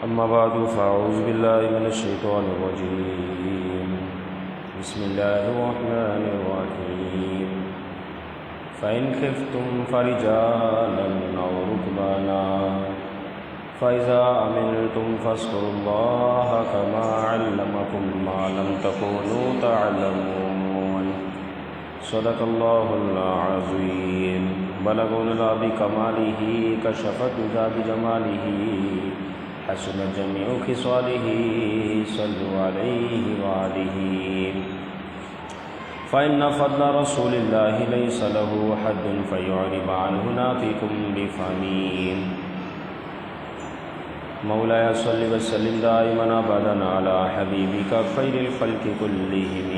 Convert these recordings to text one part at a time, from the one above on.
أما بعد فأعوذ بالله من الشيطان الرجيم بسم الله الرحمن الرحيم فإن خفتم فرجالا أو ركبانا فإذا أمنتم فاذكروا الله كما علمكم ما لم تكونوا تعلمون صدق الله العظيم بلغ العلا بكماله كشف الدجى بجماله حسن جميع خصاله صلوا عليه وآله فإن فضل رسول الله ليس له حد فيعرب عنه ناطق بفمين مولاي صل وسلم دائما أبدا على حبيبك خير الخلق كلهم.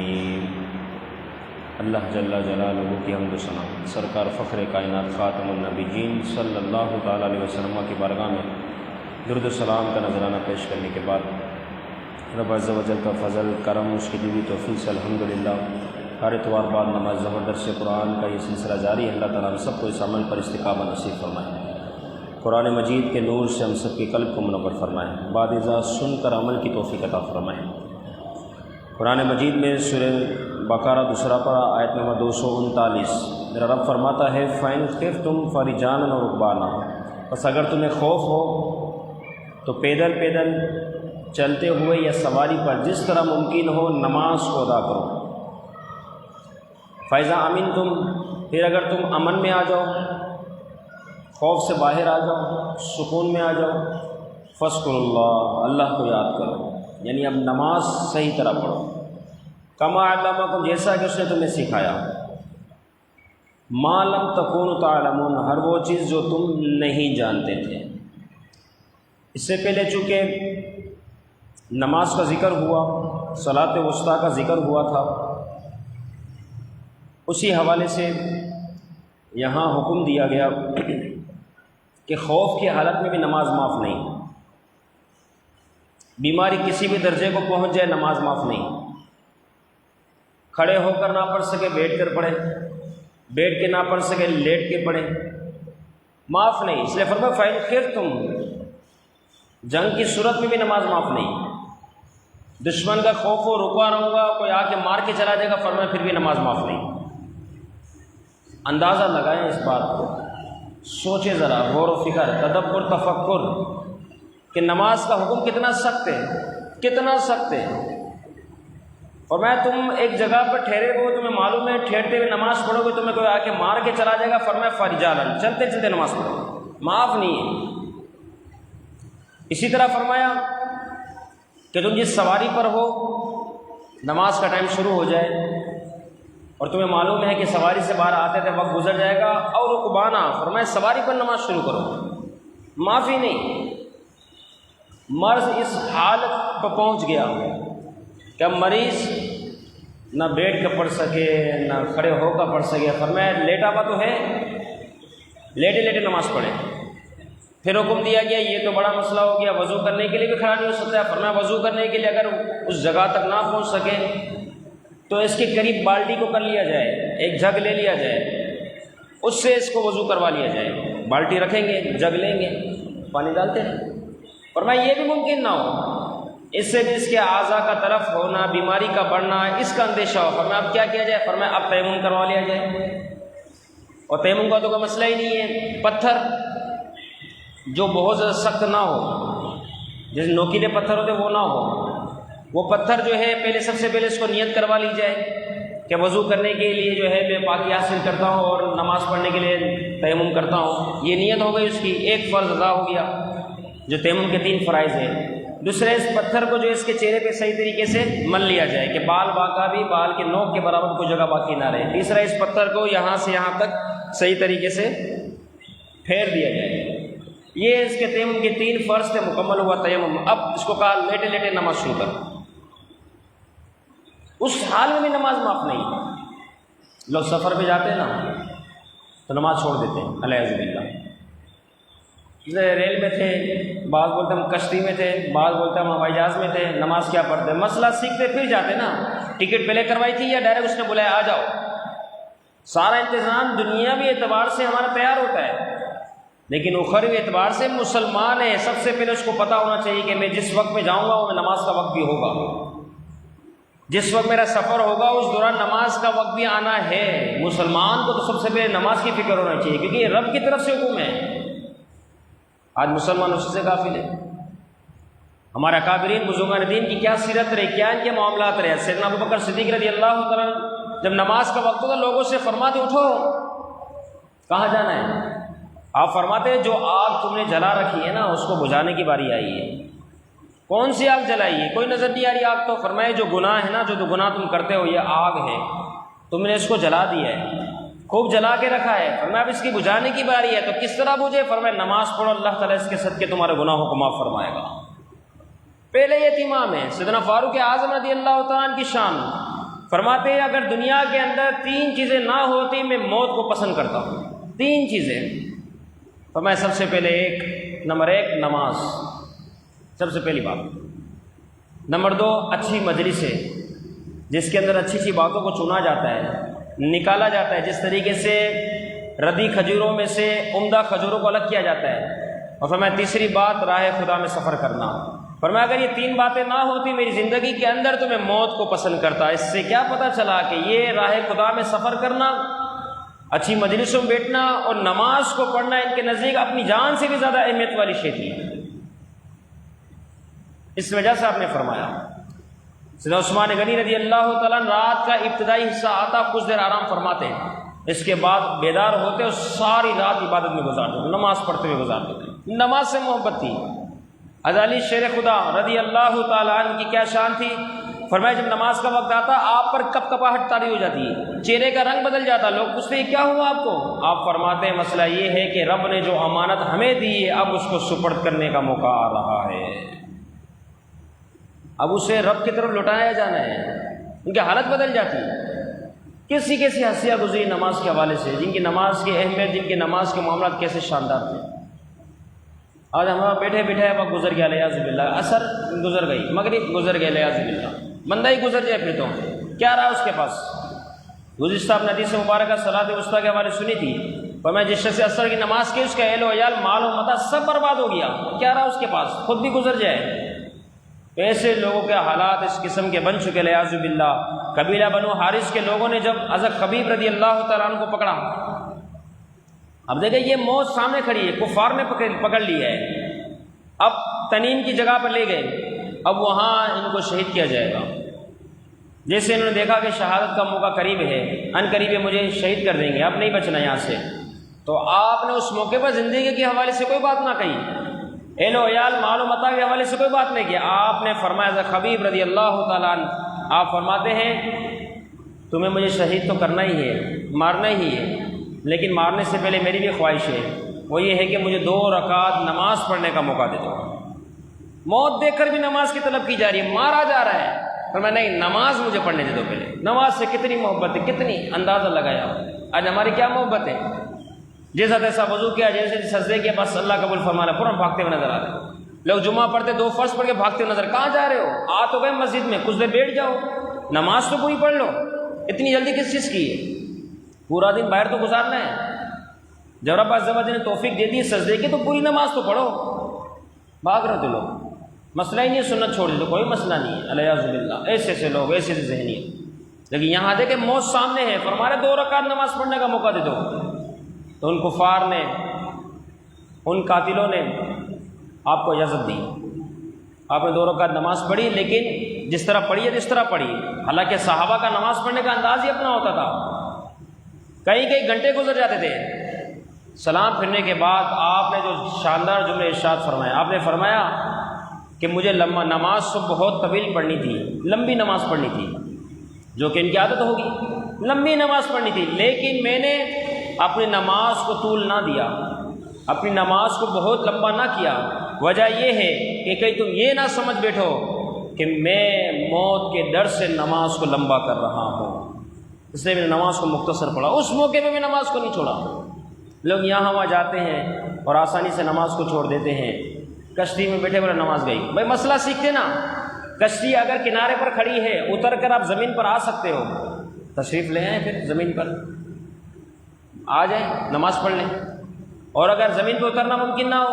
اللہ جل جلالہ کی حمد و ثنا سرکار فخر کائنات خاتم النبیین صلی اللہ تعالیٰ علیہ وسلم کی بارگاہ میں درود و سلام کا نذرانہ پیش کرنے کے بعد رب عز و جل کا فضل کرم اس کی دی توفیق سے الحمدللہ ہر اتوار بعد نماز ظہر درس قرآن کا یہ سلسلہ جاری ہے. اللہ تعالیٰ ہم سب کو اس عمل پر استقامت نصیب فرمائے. قرآن مجید کے نور سے ہم سب کے قلب کو منور فرمائے. بعد ازاں سن کر عمل کی توفیق عطا فرمائے. قرآن مجید میں سورہ بقرہ دوسرا پارہ آیت نمبر 239 میرا رب فرماتا ہے فَإِنْ خِفْتُمْ فَرِجَالًا أَوْ رُكْبَانًا، بس اگر تمہیں خوف ہو تو پیدل پیدل چلتے ہوئے یا سواری پر جس طرح ممکن ہو نماز کو ادا کرو. فَإِذَا أَمِنْتُمْ، پھر اگر تم امن میں آ جاؤ، خوف سے باہر آ جاؤ، سکون میں آ جاؤ، فَاذْكُرُوا اللَّهَ، اللہ کو یاد کرو، یعنی اب نماز صحیح طرح پڑھو. کما علمکم، جیسا کہ اس نے تمہیں سکھایا. ما لم تکونوا تعلمون، ہر وہ چیز جو تم نہیں جانتے تھے. اس سے پہلے چونکہ نماز کا ذکر ہوا، صلاۃ وسطیٰ کا ذکر ہوا تھا، اسی حوالے سے یہاں حکم دیا گیا کہ خوف کی حالت میں بھی نماز معاف نہیں. بیماری کسی بھی درجے کو پہنچ جائے نماز معاف نہیں. کھڑے ہو کر نہ پڑھ سکے بیٹھ کر پڑھے، بیٹھ کے نہ پڑھ سکے لیٹ کے پڑھے، معاف نہیں. اس لیے فرمایا فَإِنْ خِفْتُمْ، جنگ کی صورت میں بھی نماز معاف نہیں. دشمن کا خوف ہو، رکا رہوں گا، کوئی آ کے مار کے چلا جائے گا، فرمایا پھر بھی نماز معاف نہیں. اندازہ لگائیں اس بات کو، سوچیں ذرا، غور و فکر، تدبر، تفکر کہ نماز کا حکم کتنا سخت ہے، کتنا سخت ہے. فرمایا تم ایک جگہ پر ٹھہرے ہو، تمہیں معلوم ہے ٹھہرتے ہوئے نماز پڑھو گے تمہیں کوئی آ کے مار کے چلا جائے گا، فرمایا فرجالا، چلتے چلتے نماز پڑھو، معاف نہیں ہے. اسی طرح فرمایا کہ تم جس سواری پر ہو، نماز کا ٹائم شروع ہو جائے اور تمہیں معلوم ہے کہ سواری سے باہر آتے تھے وقت گزر جائے گا، اور رکبانا، فرمایا سواری پر نماز شروع کرو، معافی نہیں. مرض اس حالت پر پہنچ گیا کہ مریض نہ بیٹھ کر پڑھ سکے نہ کھڑے ہو کر پڑھ سکے. فرمایا لیٹا ہوا تو ہے، لیٹے لیٹے نماز پڑھے. پھر حکم دیا گیا یہ تو بڑا مسئلہ ہو گیا، وضو کرنے کے لیے بھی کھڑا نہیں ہو سکتا. فرمایا وضو کرنے کے لیے اگر اس جگہ تک نہ پہنچ سکے تو اس کے قریب بالٹی کو کر لیا جائے، ایک جگ لے لیا جائے، اس سے اس کو وضو کروا لیا جائے. بالٹی رکھیں گے، جگ لیں گے، پانی ڈالتے ہیں. فرمایا یہ بھی ممکن نہ ہو، اس سے بھی اس کے اعضاء کا تلف ہونا، بیماری کا بڑھنا، اس کا اندیشہ ہو. فرمایا اب کیا کیا جائے؟ فرمایا اب تیمم کروا لیا جائے. اور تیمم کا تو کوئی مسئلہ ہی نہیں ہے. پتھر جو بہت زیادہ سخت نہ ہو، جیسے نوکیلے پتھر ہوتے وہ نہ ہو، وہ پتھر جو ہے پہلے سب سے پہلے اس کو نیت کروا لی جائے کہ وضو کرنے کے لیے جو ہے میں پاکی حاصل کرتا ہوں اور نماز پڑھنے کے لیے تیمم کرتا ہوں. یہ نیت ہو گئی اس کی، ایک فرض ادا ہو گیا جو تیمم کے 3 فرائض ہیں. دوسرے اس پتھر کو جو اس کے چہرے پہ صحیح طریقے سے مل لیا جائے کہ بال باقا بھی بال کے نوک کے برابر کوئی جگہ باقی نہ رہے. تیسرا اس پتھر کو یہاں سے یہاں تک صحیح طریقے سے پھیر دیا جائے. یہ اس کے تیمم کے 3 فرض سے مکمل ہوا تیمم. اب اس کو کہا لیٹے لیٹے نماز شروع کر. اس حال میں بھی نماز معاف نہیں. لوگ سفر پہ جاتے ہیں نا تو نماز چھوڑ دیتے ہیں، علیہ باللہ. ریل میں تھے، بعض بولتے ہم کشتی میں تھے، بعض بولتے ہم ہوائی جہاز میں تھے، نماز کیا پڑھتے؟ مسئلہ سیکھتے پھر جاتے نا. ٹکٹ پہلے کروائی تھی یا ڈائریکٹ اس نے بلایا آ جاؤ؟ سارا انتظام دنیاوی اعتبار سے ہمارا تیار ہوتا ہے. لیکن اخروی اعتبار سے مسلمان ہے، سب سے پہلے اس کو پتہ ہونا چاہیے کہ میں جس وقت میں جاؤں گا وہ نماز کا وقت بھی ہوگا، جس وقت میرا سفر ہوگا اس دوران نماز کا وقت بھی آنا ہے۔ مسلمان کو تو سب سے پہلے نماز کی فکر ہونا چاہیے، کیونکہ یہ رب کی طرف سے حکم ہے۔ آج مسلمان اسی سے غافل ہے۔ ہمارے اکابرین بزرگان دین کی کیا سیرت رہی، کیا ان کے معاملات رہے۔ سیدنا ابوبکر صدیق رضی اللہ تعالیٰ جب نماز کا وقت ہوتا لوگوں سے فرماتے اٹھو، کہاں جانا ہے؟ آپ فرماتے جو آگ تم نے جلا رکھی ہے نا اس کو بجھانے کی باری آئی ہے۔ کون سی آگ جلائی ہے؟ کوئی نظر نہیں آ رہی آگ، تو فرمائے جو گناہ ہے نا، جو گناہ تم کرتے ہو یہ آگ ہے، تم نے اس کو جلا دیا ہے، خوب جلا کے رکھا ہے۔ فرمایا اب اس کی بجھانے کی باری ہے، تو کس طرح بجھے؟ فرمایا نماز پڑھو، اللہ تعالیٰ اس کے صدقے تمہارے گناہوں کو معاف فرمائے گا۔ پہلے یہ امام ہے سیدنا فاروق اعظم رضی اللہ تعالیٰ عنہ کی شان، فرماتے ہیں اگر دنیا کے اندر 3 چیزیں نہ ہوتی میں موت کو پسند کرتا ہوں۔ 3 چیزیں، فرمایا سب سے پہلے نمبر 1 نماز، سب سے پہلی بات۔ نمبر 2 اچھی مجلس ہے، جس کے اندر اچھی باتوں کو چنا جاتا ہے، نکالا جاتا ہے، جس طریقے سے ردی کھجوروں میں سے عمدہ کھجوروں کو الگ کیا جاتا ہے۔ اور فرمایا تیسری بات راہ خدا میں سفر کرنا۔ فرمایا اگر یہ 3 باتیں نہ ہوتی میری زندگی کے اندر تو میں موت کو پسند کرتا۔ اس سے کیا پتہ چلا کہ یہ راہ خدا میں سفر کرنا، اچھی مجلسوں میں بیٹھنا اور نماز کو پڑھنا ان کے نزدیک اپنی جان سے بھی زیادہ اہمیت والی شے تھی۔ اس وجہ سے آپ نے فرمایا سیدنا عثمان غنی رضی اللہ تعالیٰ رات کا ابتدائی حصہ آتا کچھ دیر آرام فرماتے ہیں، اس کے بعد بیدار ہوتے اور ساری رات عبادت میں گزارتے، نماز پڑھتے ہوئے گزارتے تھے۔ نماز سے محبت تھی۔ غزالی شیر خدا رضی اللہ تعالیٰ عنہ کی کیا شان تھی؟ فرمایا جب نماز کا وقت آتا آپ پر کپ کپاہٹ طاری ہو جاتی ہے، چہرے کا رنگ بدل جاتا، لوگ پوچھتے ہیں کیا ہوا آپ کو؟ آپ فرماتے ہیں مسئلہ یہ ہے کہ رب نے جو امانت ہمیں دی ہے اب اس کو سپرد کرنے کا موقع آ رہا ہے، اب اسے رب کی طرف لوٹایا جانا ہے۔ ان کی حالت بدل جاتی ہے۔ کسی کیسی حسیہ گزری نماز کے حوالے سے، جن کی نماز کی اہمیت، جن کی نماز کے معاملات کیسے شاندار تھے۔ آج ہمارا بیٹھے بیٹھے وقت گزر گیا لیاذ باللہ، عصر گزر گئی، مغرب گزر گیا لیاذ باللہ، بندہ ہی گزر جائے پھر تو کیا رہا اس کے پاس۔ گزشتہ اپنے حدیث مبارکہ صلاۃ وسطیٰ کے حوالے سنی تھی، اور میں جس شخص سے عصر کی نماز کی اس کا اہل و عیال مال و متاع سب برباد ہو گیا، کیا رہا اس کے پاس، خود بھی گزر جائے۔ ایسے لوگوں کے حالات اس قسم کے بن چکے لیاذ باللہ۔ قبیلہ بنو حارث کے لوگوں نے جب حضرت خبیب رضی اللہ تعالیٰ عنہ کو پکڑا، اب دیکھیں یہ موت سامنے کھڑی ہے، کفار نے پکڑ لیا ہے، اب تنیم کی جگہ پر لے گئے، اب وہاں ان کو شہید کیا جائے گا۔ جیسے انہوں نے دیکھا کہ شہادت کا موقع قریب ہے، ان قریب مجھے شہید کر دیں گے، اب نہیں بچنا یہاں سے، تو آپ نے اس موقع پر زندگی کے حوالے سے کوئی بات نہ کہی، اہل و عیال مال و متاع کے حوالے سے کوئی بات نہیں کیا۔ آپ نے فرمایا حضرت خبیب رضی اللہ تعالیٰ عنہ، آپ فرماتے ہیں تمہیں مجھے شہید تو کرنا ہی ہے، مارنا ہی ہے، لیکن مارنے سے پہلے میری بھی خواہش ہے، وہ یہ ہے کہ مجھے 2 رکعت نماز پڑھنے کا موقع دے دو۔ موت دیکھ کر بھی نماز کی طلب کی جا رہی ہے، مارا جا رہا ہے، پر میں نہیں، نماز مجھے پڑھنے دے دو پہلے۔ نماز سے کتنی محبت ہے، کتنی اندازہ لگایا آج ہماری کیا محبت ہے۔ جیسا تیسا وضو کیا، جیسے سجدے کیا، بس اللہ قبول فرمانا، فوراً بھاگتے ہوئے نظر آ رہے ہیں۔ لوگ جمعہ پڑھتے 2 فرض پڑھ کے بھاگتے ہوئے نظر، کہاں جا رہے ہو؟ آ تو گئے مسجد میں، کچھ دیر بیٹھ جاؤ، نماز تو پوری پڑھ لو، اتنی جلدی کس چیز کی ہے؟ پورا دن باہر تو گزارنا ہے، جب رب عز و جل نے توفیق دے دی سجدے کی تو پوری نماز تو پڑھو۔ بھاگ رہے تھے لوگ، مسئلہ ہی نہیں ہے، سنت چھوڑ دی تو کوئی مسئلہ نہیں ہے، الیاذ باللہ۔ ایسے ایسے لوگ، ایسے ایسے ذہنیت، لیکن یہاں دیکھیں موت سامنے ہے، فرمایا 2 رکعت نماز پڑھنے کا موقع دے دو، تو ان کفار نے، ان قاتلوں نے آپ کو اجازت دی، آپ نے 2 رکعت نماز پڑھی، لیکن جس طرح پڑھی ہے جس طرح پڑھی، حالانکہ صحابہ کا نماز پڑھنے کا انداز ہی اپنا ہوتا تھا، کئی کئی گھنٹے گزر جاتے تھے۔ سلام پھرنے کے بعد آپ نے جو شاندار جملے ارشاد فرمایا، آپ نے فرمایا کہ مجھے نماز تو بہت طویل پڑھنی تھی، لمبی نماز پڑھنی تھی، جو کہ ان کی عادت ہوگی، لمبی نماز پڑھنی تھی، لیکن میں نے اپنی نماز کو طول نہ دیا، اپنی نماز کو بہت لمبا نہ کیا۔ وجہ یہ ہے کہ کہیں تم یہ نہ سمجھ بیٹھو کہ میں موت کے ڈر سے نماز کو لمبا کر رہا ہوں، اس لیے میں نے نماز کو مختصر پڑھا، اس موقع پہ میں نماز کو نہیں چھوڑا۔ لوگ یہاں وہاں جاتے ہیں اور آسانی سے نماز کو چھوڑ دیتے ہیں، کشتی میں بیٹھے بولے نماز گئی، بھائی مسئلہ سیکھتے نا، کشتی اگر کنارے پر کھڑی ہے اتر کر آپ زمین پر آ سکتے ہو، تشریف لے آئیں، پھر زمین پر آ جائیں، نماز پڑھ لیں، اور اگر زمین پہ اترنا ممکن نہ ہو،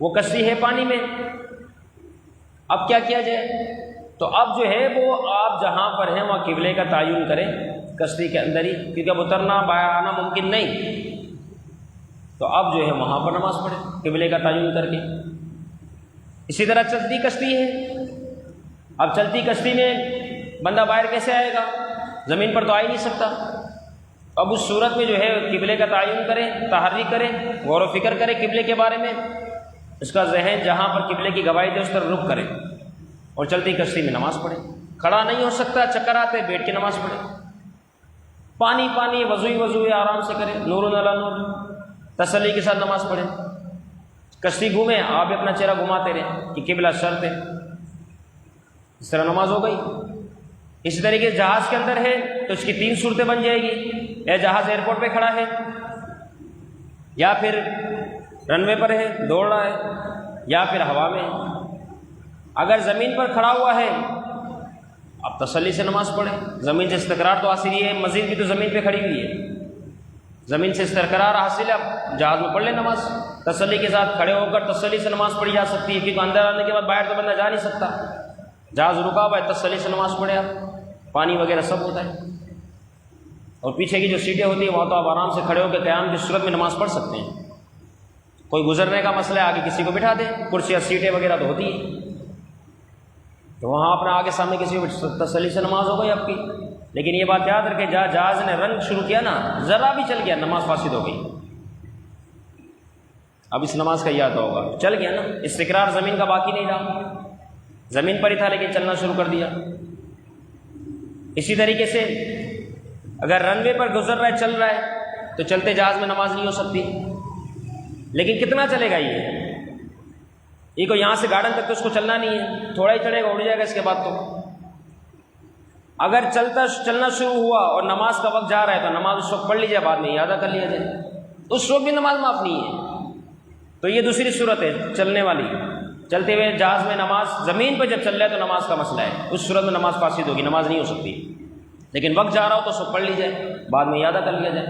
وہ کشتی ہے پانی میں، اب کیا کیا جائے؟ تو اب جو ہے وہ آپ جہاں پر ہیں وہاں قبلے کا تعین کریں کشتی کے اندر ہی، کیونکہ اب اترنا باہر آنا ممکن نہیں، تو اب جو ہے وہاں پر نماز پڑھیں قبلے کا تعین کر کے۔ اسی طرح چلتی کشتی ہے، اب چلتی کشتی میں بندہ باہر کیسے آئے گا؟ زمین پر تو آ ہی نہیں سکتا، اب اس صورت میں جو ہے قبلے کا تعین کریں، تحری کریں، غور و فکر کریں قبلے کے بارے میں، اس کا ذہن جہاں پر قبلے کی گواہی دے اس طرف رخ کریں اور چلتی کشتی میں نماز پڑھیں۔ کھڑا نہیں ہو سکتا، چکر آتے، بیٹھ کے نماز پڑھیں، پانی پانی وضو ہی آرام سے کریں، نور علی نور، تسلی کے ساتھ نماز پڑھیں۔ کشتی گھومیں، آپ بھی اپنا چہرہ گھماتے رہیں کہ قبلہ شرط ہے، اس طرح نماز ہو گئی۔ اسی طریقے سے جہاز کے اندر ہے تو اس کی 3 صورتیں بن جائے گی، یا جہاز ایئرپورٹ پہ کھڑا ہے، یا پھر رن وے پر ہے دوڑ رہا ہے، یا پھر ہوا میں ہے۔ اگر زمین پر کھڑا ہوا ہے اب تسلی سے نماز پڑھیں، زمین سے استقرار تو حاصل ہی ہے، مزید بھی تو زمین پہ کھڑی ہوئی ہے، زمین سے استقرار حاصل ہے، اب جہاز میں پڑھ لیں نماز تسلی کے ساتھ، کھڑے ہو کر تسلی سے نماز پڑھی جا سکتی ہے، کیونکہ اندر آنے کے بعد باہر تو بندہ جا نہیں سکتا، جہاز رکا ہوا ہے، تسلی سے نماز پڑھے، آپ پانی وغیرہ سب ہوتا ہے، اور پیچھے کی جو سیٹیں ہوتی ہیں وہاں تو آپ آرام سے کھڑے ہو کے قیام کی صورت میں نماز پڑھ سکتے ہیں۔ کوئی گزرنے کا مسئلہ ہے، آگے کسی کو بٹھا دے، کرسیاں سیٹیں وغیرہ تو ہوتی ہیں، تو وہاں اپنا آگے سامنے کسی کو تسلی سے نماز ہو گئی آپ کی۔ لیکن یہ بات یاد رکھیں، جہاز نے رن شروع کیا نا، ذرا بھی چل گیا نماز فاسد ہو گئی۔ اب اس نماز کا یاد ہوگا، چل گیا نا، استقرار زمین کا باقی نہیں رہا، زمین پر ہی تھا لیکن چلنا شروع کر دیا۔ اسی طریقے سے اگر رن وے پر گزر رہا ہے، چل رہا ہے، تو چلتے جہاز میں نماز نہیں ہو سکتی، لیکن کتنا چلے گا یہ کو یہاں سے گارڈن تک تو اس کو چلنا نہیں ہے، تھوڑا ہی چڑھے گا، اڑ جائے گا اس کے بعد۔ تو اگر چلنا شروع ہوا اور نماز کا وقت جا رہا ہے تو نماز اس وقت پڑھ لیجیے، بعد میں اعادہ کر لیا جائے، اس وقت بھی نماز معاف نہیں ہے۔ تو یہ دوسری صورت ہے چلنے والی، چلتے ہوئے جہاز میں نماز، زمین پہ جب چل رہا ہے تو نماز کا مسئلہ ہے، اس صورت میں نماز فاسد ہوگی، نماز نہیں ہو سکتی، لیکن وقت جا رہا ہو تو سب پڑھ لی جائے، بعد میں اعادہ کر لیا جائے۔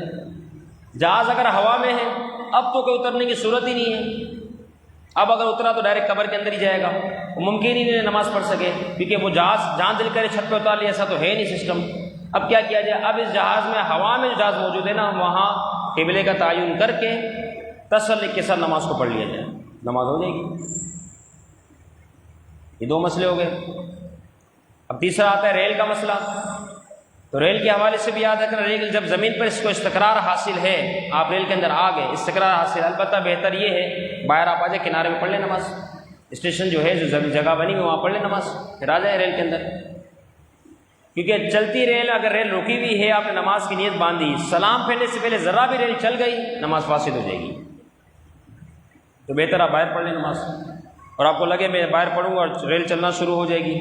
جہاز اگر ہوا میں ہے اب تو کوئی اترنے کی صورت ہی نہیں ہے، اب اگر اترا تو ڈائریکٹ قبر کے اندر ہی جائے گا، وہ ممکن ہی نہیں نماز پڑھ سکے، کیونکہ وہ جہاز جہاں دل کرے چھت پہ اتار لیا، ایسا تو ہے نہیں سسٹم۔ اب کیا کیا جائے؟ اب اس جہاز میں، ہوا میں جو جہاز موجود ہے نا، وہاں قبلے کا تعین کر کے تسلی کے ساتھ نماز کو پڑھ لیا جائے، نماز ہو جائے گی۔ یہ 2 مسئلے ہو گئے۔ اب تیسرا آتا ہے ریل کا مسئلہ، تو ریل کے حوالے سے بھی یاد رکھنا، ریل جب زمین پر اس کو استقرار حاصل ہے، آپ ریل کے اندر آ گئے، استقرار حاصل، البتہ بہتر یہ ہے باہر آپ آ جائے، کنارے میں پڑھ لیں نماز، اسٹیشن جو ہے جو جگہ بنی ہوئی وہاں پڑھ لیں نماز، پھر آ جائیں ریل کے اندر، کیونکہ چلتی ریل، اگر ریل رکی ہوئی ہے، آپ نے نماز کی نیت باندھی، سلام پھیرنے سے پہلے ذرا بھی ریل چل گئی، نماز فاسد ہو جائے گی، تو بہتر آپ باہر پڑھ لیں نماز۔ اور آپ کو لگے میں باہر پڑھوں گا اور ریل چلنا شروع ہو جائے گی،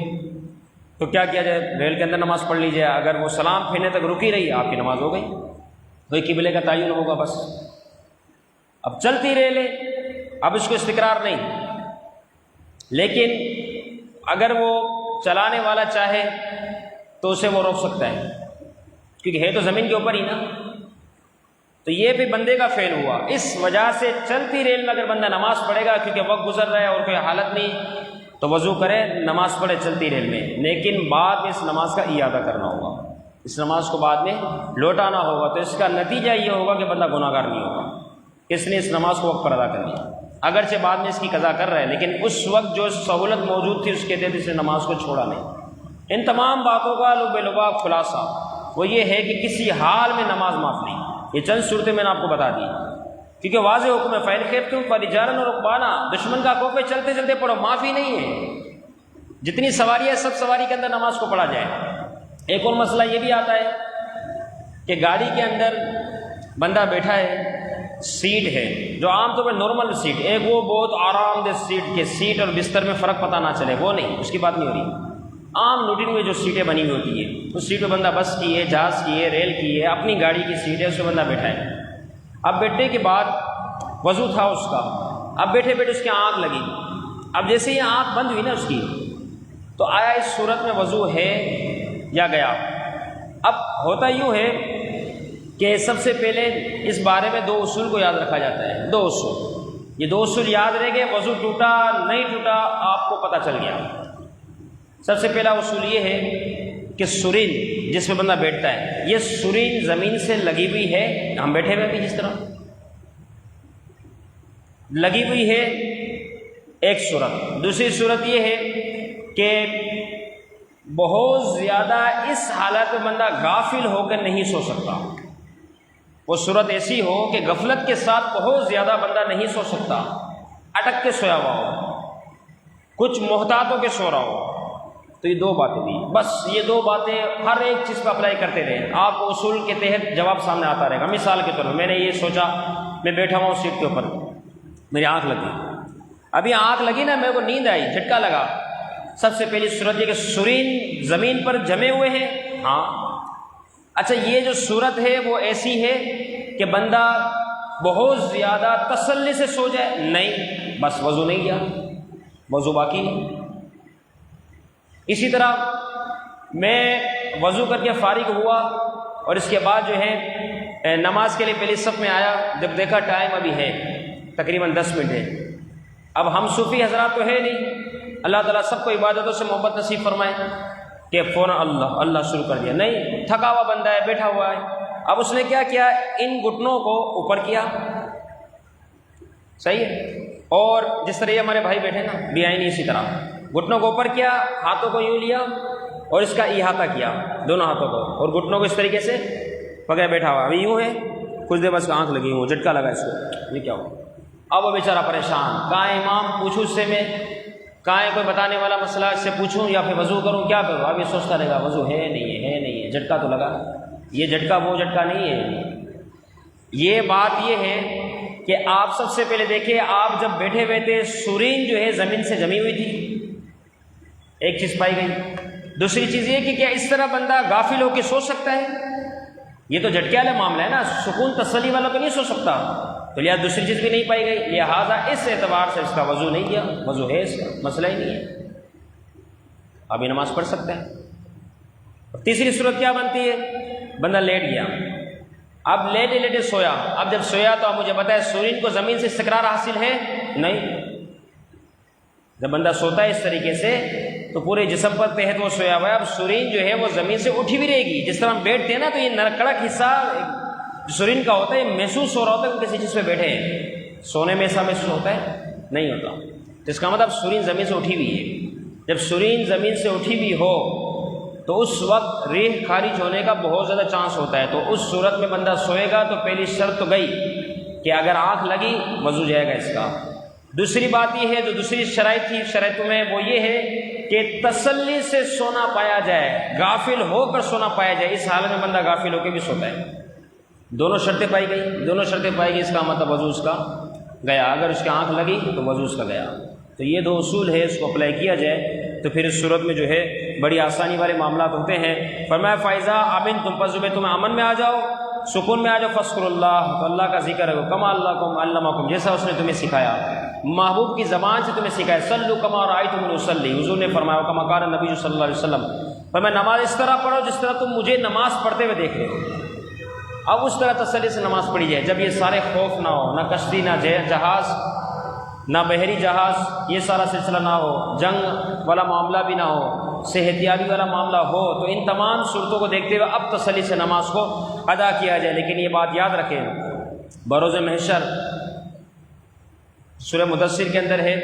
تو کیا کیا جائے؟ ریل کے اندر نماز پڑھ لیجیے، اگر وہ سلام پھیرنے تک رکی رہی آپ کی نماز ہو گئی، وہی قبلے کا تعین ہوگا بس۔ اب چلتی ریل ہے، اب اس کو استقرار نہیں، لیکن اگر وہ چلانے والا چاہے تو اسے وہ روک سکتا ہے، کیونکہ ہے تو زمین کے اوپر ہی نا، تو یہ بھی بندے کا فعل ہوا۔ اس وجہ سے چلتی ریل میں اگر بندہ نماز پڑھے گا، کیونکہ وقت گزر رہا ہے اور کوئی حالت نہیں، تو وضو کرے، نماز پڑھے چلتی ریل میں، لیکن بعد میں اس نماز کا اعادہ کرنا ہوگا، اس نماز کو بعد میں لوٹانا ہوگا، تو اس کا نتیجہ یہ ہوگا کہ بندہ گناہ گار نہیں ہوگا، اس نے اس نماز کو وقت پر ادا کر لیا، اگرچہ بعد میں اس کی قضا کر رہا ہے، لیکن اس وقت جو سہولت موجود تھی اس کے تحت اس نے نماز کو چھوڑا نہیں۔ ان تمام باتوں کا لب لباب خلاصہ وہ یہ ہے کہ کسی حال میں نماز معاف نہیں، یہ چند صورتیں میں نے آپ کو بتا دی، کیونکہ واضح حکم ہے، فَإِنْ خِفْتُمْ فَرِجَالًا وَرُكْبَانًا، دشمن کا خوف ہے، چلتے چلتے پڑھو، معافی نہیں ہے، جتنی سواری ہے سب سواری کے اندر نماز کو پڑھا جائے۔ ایک اور مسئلہ یہ بھی آتا ہے کہ گاڑی کے اندر بندہ بیٹھا ہے، سیٹ ہے جو عام طور پر نارمل سیٹ، ایک وہ بہت آرام دہ سیٹ کے سیٹ اور بستر میں فرق پتہ نہ چلے، وہ نہیں، اس کی بات نہیں ہو رہی، عام روٹین میں جو سیٹیں بنی ہوئی ہوتی ہیں، اس سیٹ پہ بندہ بس کی ہے، جہاز کی ہے، ریل کی ہے، اپنی گاڑی کی سیٹ ہے، اس پہ بندہ بیٹھا ہے۔ اب بیٹھنے کے بعد وضو تھا اس کا، اب بیٹھے بیٹھے اس کی آنکھ لگی، اب جیسے یہ آنکھ بند ہوئی نا اس کی، تو آیا اس صورت میں وضو ہے یا گیا؟ اب ہوتا یوں ہے کہ سب سے پہلے اس بارے میں 2 اصول کو یاد رکھا جاتا ہے. 2 اصول، یہ 2 اصول یاد رہ گئے. وضو ٹوٹا نہیں ٹوٹا آپ کو پتہ چل گیا. سب سے پہلا اصول یہ ہے کہ سرین جس میں بندہ بیٹھتا ہے، یہ سرین زمین سے لگی ہوئی ہے. ہم بیٹھے ہوئے بھی جس طرح لگی ہوئی ہے، ایک صورت. دوسری صورت یہ ہے کہ بہت زیادہ اس حالت میں بندہ غافل ہو کر نہیں سو سکتا. وہ صورت ایسی ہو کہ غفلت کے ساتھ بہت زیادہ بندہ نہیں سو سکتا، اٹک کے سویا ہوا ہو، کچھ محتاط ہو کے سو رہا ہو. تو یہ 2 باتیں دی، بس یہ 2 باتیں ہر ایک چیز پہ اپلائی کرتے رہے، آپ کو اصول کے تحت جواب سامنے آتا رہے گا. مثال کے طور پر میں نے یہ سوچا، میں بیٹھا ہوا ہوں سیٹ کے اوپر، میری آنکھ لگی. ابھی آنکھ لگی نا، میرے کو نیند آئی، جھٹکا لگا. سب سے پہلی صورت یہ کہ سرین زمین پر جمے ہوئے ہیں. ہاں اچھا، یہ جو صورت ہے وہ ایسی ہے کہ بندہ بہت زیادہ تسلی سے سو جائے؟ نہیں، بس وضو نہیں کیا، وضو باقی ہے. اسی طرح میں وضو کر کے فارغ ہوا اور اس کے بعد جو ہے نماز کے لیے پہلی صف میں آیا. جب دیکھا ٹائم ابھی ہے تقریباً 10 منٹ ہے. اب ہم صوفی حضرات تو ہے نہیں، اللہ تعالیٰ سب کو عبادتوں سے محبت نصیب فرمائے کہ فوراً اللہ اللہ شروع کر دیا. نہیں، تھکا ہوا بندہ ہے، بیٹھا ہوا ہے. اب اس نے کیا کیا، ان گھٹنوں کو اوپر کیا، صحیح ہے. اور جس طرح یہ ہمارے بھائی بیٹھے نا بیائی نہیں، اسی طرح گھٹنوں کو اوپر کیا، ہاتھوں کو یوں لیا اور اس کا احاطہ کیا دونوں ہاتھوں کو، اور گھٹنوں کو اس طریقے سے پکڑے بیٹھا ہوا. ابھی یوں ہے، کچھ دیر بس آنکھ لگی ہوں، جھٹکا لگا اس کو، یہ کیا ہوا. اب وہ بیچارہ پریشان، کہاں امام پوچھوں اس سے، میں کہاں ہے کوئی بتانے والا مسئلہ، اس سے پوچھوں یا پھر وضو کروں، کیا کروں. اب یہ سوچتا رہے گا وضو ہے نہیں ہے نہیں ہے، جھٹکا تو لگا. یہ جھٹکا وہ جھٹکا نہیں ہے. یہ بات یہ ہے کہ آپ سب سے پہلے دیکھیں، آپ جب بیٹھے ہوئے تھے سرین جو ہے زمین سے جمی ہوئی تھی، ایک چیز پائی گئی. دوسری چیز یہ کہ کیا اس طرح بندہ غافل ہو کے سو سکتا ہے؟ یہ تو جھٹکے والا معاملہ ہے نا، سکون تسلی والا تو نہیں سو سکتا. تو لہٰذا دوسری چیز بھی نہیں پائی گئی، لہٰذا اس اعتبار سے اس کا وضو نہیں کیا. وضو ہے، اس کا مسئلہ ہی نہیں ہے، ابھی نماز پڑھ سکتا ہے. تیسری صورت کیا بنتی ہے، بندہ لیٹ گیا، اب لیٹے لیٹے سویا. اب جب سویا تو اب مجھے بتائے سرین کو زمین سے استقرار حاصل ہے؟ نہیں. جب بندہ سوتا ہے اس طریقے سے تو پورے جسم پر تحت وہ سویا ہوا ہے. اب سرین جو ہے وہ زمین سے اٹھی بھی رہے گی. جس طرح ہم بیٹھتے ہیں نا تو یہ کڑک حصہ سرین کا ہوتا ہے، یہ محسوس ہو رہا ہوتا ہے کہ کسی چیز پہ بیٹھے ہیں. سونے میں ایسا محسوس ہوتا ہے؟ نہیں ہوتا. تو اس کا مطلب سرین زمین سے اٹھی ہوئی ہے. جب سرین زمین سے اٹھی ہوئی ہو تو اس وقت ریح خارج ہونے کا بہت زیادہ چانس ہوتا ہے. تو اس صورت میں بندہ سوئے گا تو پہلی شرط تو گئی کہ اگر آنکھ لگی وضو جائے گا اس کا. دوسری بات یہ ہے، جو دوسری شرائط میں وہ یہ ہے کہ تسلی سے سونا پایا جائے، غافل ہو کر سونا پایا جائے. اس حالت میں بندہ غافل ہو کے بھی سوتا ہے. دونوں شرطیں پائی گئی، اس کا مطلب وضو اس کا گیا. اگر اس کی آنکھ لگی تو وضو اس کا گیا. تو یہ 2 اصول ہے، اس کو اپلائی کیا جائے تو پھر اس صورت میں جو ہے بڑی آسانی والے معاملات ہوتے ہیں. فرمایا فائزہ امن تم پر تم امن میں آ جاؤ، سکون میں آ جاؤ، فذکر اللہ، تو اللہ کا ذکر ہے، کما اللہ علمکم، جیسا اس نے تمہیں سکھایا، محبوب کی زبان سے تمہیں سکھایا. صلو کما رأیتمونی اصلی، حضور نے فرمایا کما کان نبی صلی اللہ علیہ وسلم، فرمایا نماز اس طرح پڑھو جس طرح تم مجھے نماز پڑھتے ہوئے دیکھ رہے ہو. اب اس طرح تسلی سے نماز پڑھی جائے جب یہ سارے خوف نہ ہو، نہ کشتی، نہ جہاز، نہ بحری جہاز، یہ سارا سلسلہ نہ ہو، جنگ والا معاملہ بھی نہ ہو، صحت یابی والا معاملہ ہو. تو ان تمام صورتوں کو دیکھتے ہوئے اب تسلی سے نماز کو ادا کیا جائے. لیکن یہ بات یاد رکھیں، بروز محشر سورہ مدثر کے اندر ہے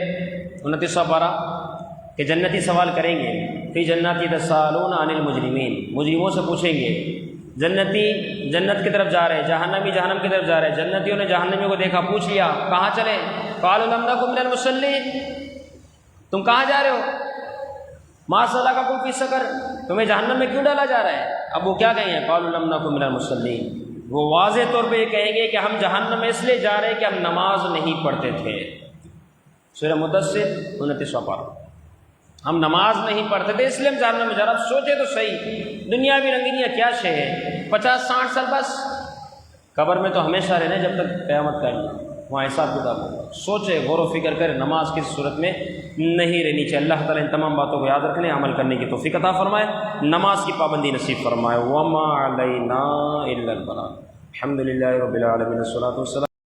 29واں پارہ کہ جنتی سوال کریں گے، فی جنات یتساءلون عن المجرمین، مجرموں سے پوچھیں گے. جنتی جنت کی طرف جا رہے ہیں، جہنمی جہنم کی طرف جا رہے ہیں. جنتیوں نے جہنمیوں کو دیکھا، پوچھ لیا کہاں چلیں؟ قالوا لم نکن من المصلین، تم کہاں جا رہے ہو؟ ما سلککم فی سقر، تمہیں جہنم میں کیوں ڈالا جا رہا ہے؟ اب وہ کیا کہیں گے؟ قالوا لم نکن من المصلین، وہ واضح طور پہ یہ کہیں گے کہ ہم جہنم میں اس لیے جا رہے ہیں کہ ہم نماز نہیں پڑھتے تھے. سورہ مدثر 29واں پارہ، ہم نماز نہیں پڑھتے تھے اس لیے ہم جہنم میں جا رہے ہیں. اب سوچے تو صحیح، دنیاوی رنگینیاں کیا شے ہے، 50-60 سال بس، قبر میں تو ہمیشہ رہنا جب تک قیامت قائم نہ ہو، وہاں حساب کتاب ہوگا. سوچے، غور و فکر کرے، نماز کس صورت میں نہیں رہنی چاہیے. اللہ تعالیٰ ان تمام باتوں کو یاد رکھنے، عمل کرنے کی توفیق عطا فرمائے، نماز کی پابندی نصیب فرمائے. وما علینا الا البلاغ. الحمدللہ رب العالمین، الصلاۃ والسلام